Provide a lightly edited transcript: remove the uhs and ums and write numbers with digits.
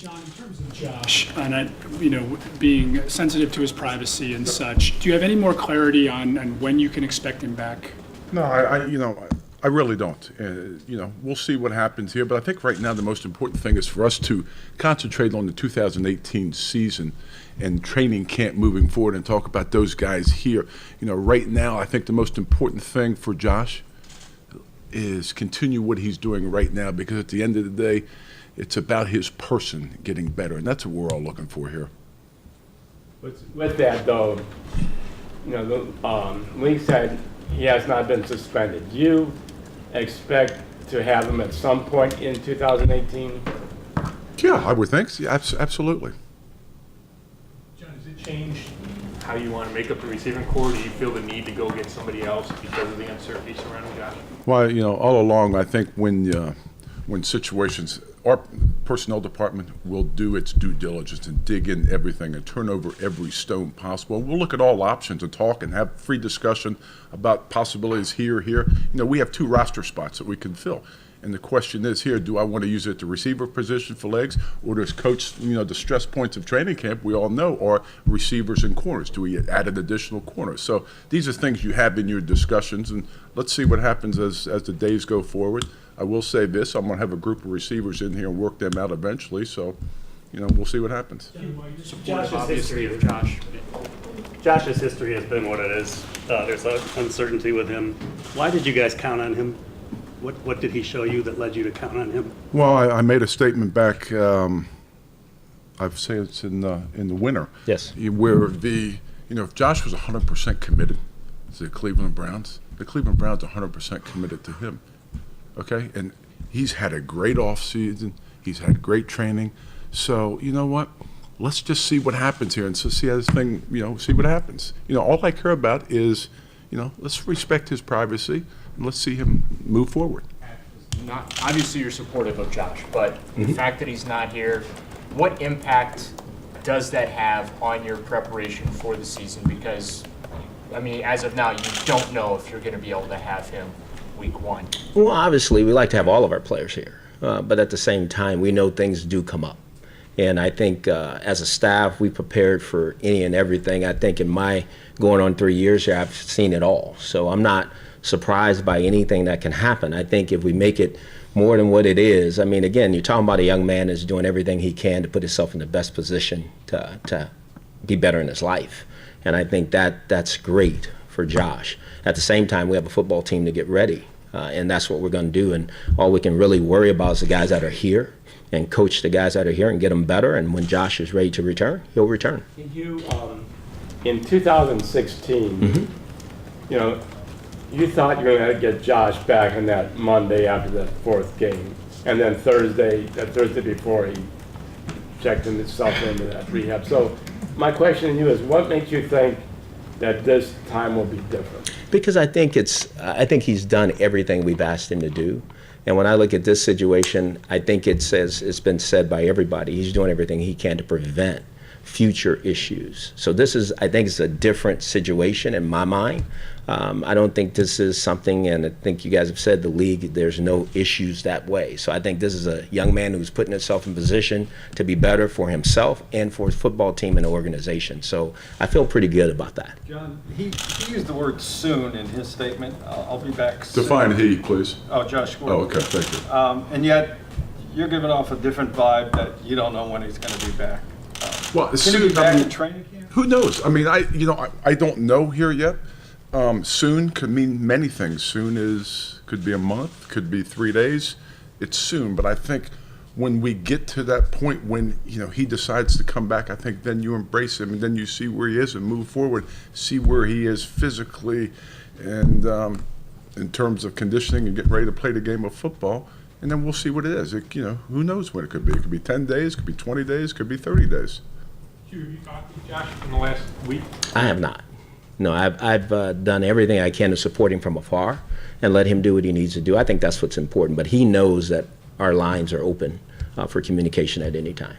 John, in terms of Josh, and being sensitive to his privacy and such, do you have any more clarity on when you can expect him back? No, I really don't. We'll see what happens here, but I think right now the most important thing is for us to concentrate on the 2018 season and training camp moving forward and talk about those guys here. Right now I think the most important thing for Josh is continue what he's doing right now, because at the end of the day, it's about his person getting better, and that's what we're all looking for here. With that, though, the league said he has not been suspended. Do you expect to have him at some point in 2018? Yeah, I would think so. Yeah, absolutely. John, does it change how you want to make up the receiving core? Do you feel the need to go get somebody else because of the uncertainty surrounding Josh? Well, all along, I think when situations, our personnel department will do its due diligence and dig in everything and turn over every stone possible. We'll look at all options and talk and have free discussion about possibilities here. We have 2 roster spots that we can fill. And the question is here, do I want to use it at the receiver position for legs, or does coach, the stress points of training camp, we all know, are receivers and corners. Do we add an additional corner? So these are things you have in your discussions, and let's see what happens as the days go forward. I will say this, I'm going to have a group of receivers in here and work them out eventually, so, we'll see what happens. Josh's history of Josh. Josh's history has been what it is. There's uncertainty with him. Why did you guys count on him? What did he show you that led you to count on him? Well, I made a statement back, I've said it's in the winter. Yes. Where if Josh was 100% committed to the Cleveland Browns are 100% committed to him. Okay? And he's had a great offseason. He's had great training. So, you know what? Let's just see what happens here and so see how this thing, see what happens. All I care about is, let's respect his privacy and let's see him move forward. Obviously, you're supportive of Josh, but the fact that he's not here, what impact does that have on your preparation for the season? Because, as of now, you don't know if you're going to be able to have him week 1. Well, obviously, we like to have all of our players here, but at the same time, we know things do come up. And I think as a staff, we prepared for any and everything. I think in my going on 3 years here, I've seen it all. So I'm not surprised by anything that can happen. I think if we make it more than what it is, again, you're talking about a young man that's doing everything he can to put himself in the best position to be better in his life. And I think that's great for Josh. At the same time, we have a football team to get ready, and that's what we're going to do. And all we can really worry about is the guys that are here and coach the guys that are here and get them better. And when Josh is ready to return, he'll return. In 2016, you thought you were going to get Josh back on that Monday after the 4th game, and then Thursday before, he checked himself into that rehab. So my question to you is, what makes you think that this time will be different? Because I think he's done everything we've asked him to do. And when I look at this situation, I think it's been said by everybody, he's doing everything he can to prevent future issues. So I think it's a different situation in my mind. I don't think this is something, and I think you guys have said the league, there's no issues that way. So I think this is a young man who's putting himself in position to be better for himself and for his football team and the organization. So I feel pretty good about that. John, he used the word soon in his statement. I'll be back soon. Define he, please. Oh, Josh Gordon. Oh, okay, thank you. And yet, you're giving off a different vibe that you don't know when he's going to be back. Well, Can he be back in training camp? Who knows? I don't know here yet. Soon could mean many things. Soon could be a month, could be 3 days. It's soon, but I think when we get to that point when he decides to come back, I think then you embrace him and then you see where he is and move forward, see where he is physically and in terms of conditioning and getting ready to play the game of football, and then we'll see what it is. Who knows what it could be? It could be 10 days, it could be 20 days, it could be 30 days. Hugh, have you talked to Josh in the last week? I have not. No, I've done everything I can to support him from afar and let him do what he needs to do. I think that's what's important. But he knows that our lines are open for communication at any time.